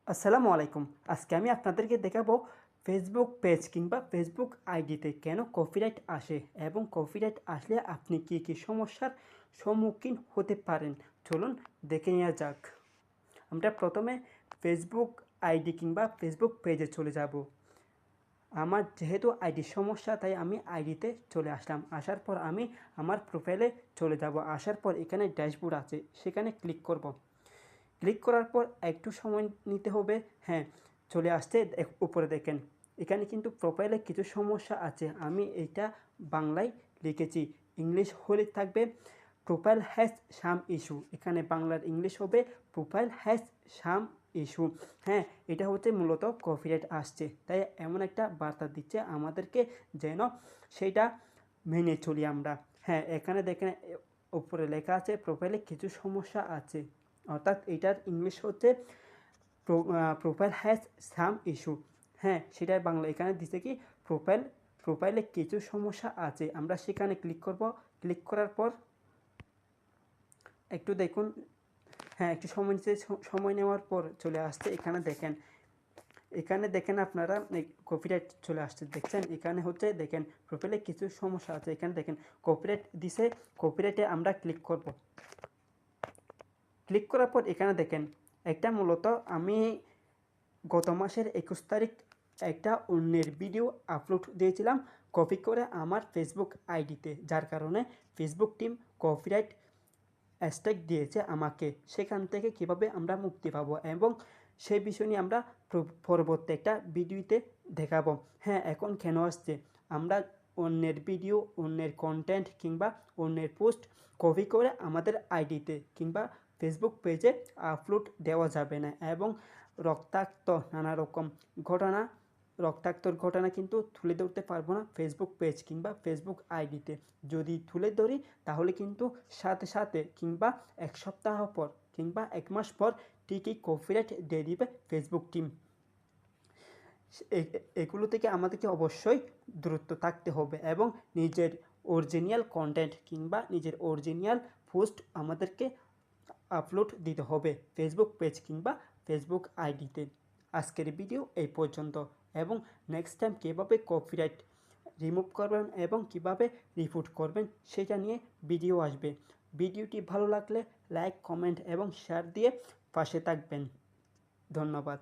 আসসালামু আলাইকুম। আজকে আমি আপনাদেরকে দেখাবো ফেসবুক পেজ কিংবা ফেসবুক আইডিতে কেন কপিরাইট আসে এবং কপিরাইট আসলে আপনি কী সমস্যার সম্মুখীন হতে পারেন। চলুন দেখে নেওয়া যাক। আমরা প্রথমে ফেসবুক আইডি কিংবা ফেসবুক পেজে চলে যাব। আমার যেহেতু আইডির সমস্যা তাই আমি আইডিতে চলে আসলাম। আসার পর আমি আমার প্রোফাইলে চলে যাব। আসার পর এখানে ড্যাশবোর্ড আছে, সেখানে ক্লিক করব। ক্লিক করার পর একটু সময় নিতে হবে। হ্যাঁ, চলে আসছে। উপরে দেখেন এখানে কিন্তু প্রোফাইলে কিছু সমস্যা আছে। আমি এইটা বাংলায় লিখেছি, ইংলিশ হলে থাকবে প্রোফাইল হ্যাজ সাম ইস্যু। এখানে বাংলার ইংলিশ হবে প্রোফাইল হ্যাজ সাম ইস্যু। হ্যাঁ, এটা হচ্ছে মূলত কপিরাইট আসছে, তাই এমন একটা বার্তা দিচ্ছে আমাদেরকে যেন সেইটা মেনে চলি আমরা। হ্যাঁ, এখানে দেখেন উপরে লেখা আছে প্রোফাইলে কিছু সমস্যা আছে, অর্থাৎ এটার ইংলিশ হচ্ছে প্রোফাইল হ্যাজ সাম ইস্যু। হ্যাঁ, সেটাই বাংলা এখানে দিচ্ছে কি প্রোফাইলে কিছু সমস্যা আছে। আমরা সেখানে ক্লিক করব। ক্লিক করার পর একটু দেখুন। হ্যাঁ, একটু সময় নেওয়ার পর চলে আসছে। এখানে দেখেন আপনারা কপিরাইট চলে আসছে, দেখছেন? এখানে হচ্ছে দেখেন প্রোফাইলে কিছু সমস্যা আছে। এখানে দেখেন কপিরাইট দিছে। কপিরাইটে আমরা ক্লিক করব। ক্লিক করার পর এখানে দেখেন একটা মূলত আমি গত মাসের 21 তারিখ একটা অন্যের ভিডিও আপলোড দিয়েছিলাম কপি করে আমার ফেসবুক আইডিতে, যার কারণে ফেসবুক টিম কপিরাইট স্ট্রাইক দিয়েছে আমাকে। সেখান থেকে কিভাবে আমরা মুক্তি পাবো এবং সেই বিষয় নিয়ে আমরা পরবর্তী একটা ভিডিওতে দেখাবো। হ্যাঁ, এখন কেন আসছে? আমরা অন্যের ভিডিও, অন্যের কন্টেন্ট কিংবা অন্যের পোস্ট কপি করে আমাদের আইডিতে কিংবা ফেসবুক পেজে আপলোড দেওয়া যাবে না এবং রক্তাক্ত নানা রকম ঘটনা রক্তাক্তর ঘটনা কিন্তু তুলে ধরতে পারবো না ফেসবুক পেজ কিংবা ফেসবুক আইডিতে। যদি তুলে ধরি তাহলে কিন্তু সাথে সাথে কিংবা এক সপ্তাহ পর কিংবা এক মাস পর ঠিকই কপিরাইট দিয়ে দিবে ফেসবুক টিম। এগুলো থেকে আমাদেরকে অবশ্যই দূরত্ব থাকতে হবে এবং নিজের অরিজিনাল কন্টেন্ট কিংবা নিজের অরিজিনাল পোস্ট আমাদেরকে আপলোড দিতে হবে ফেসবুক পেজ কিংবা ফেসবুক আইডিতে। আজকের ভিডিও এই পর্যন্ত এবং নেক্সট টাইম কীভাবে কপিরাইট রিমুভ করবেন এবং কিভাবে রিপোর্ট করবেন সেটা নিয়ে ভিডিও আসবে। ভিডিওটি ভালো লাগলে লাইক, কমেন্ট এবং শেয়ার দিয়ে পাশে থাকবেন। ধন্যবাদ।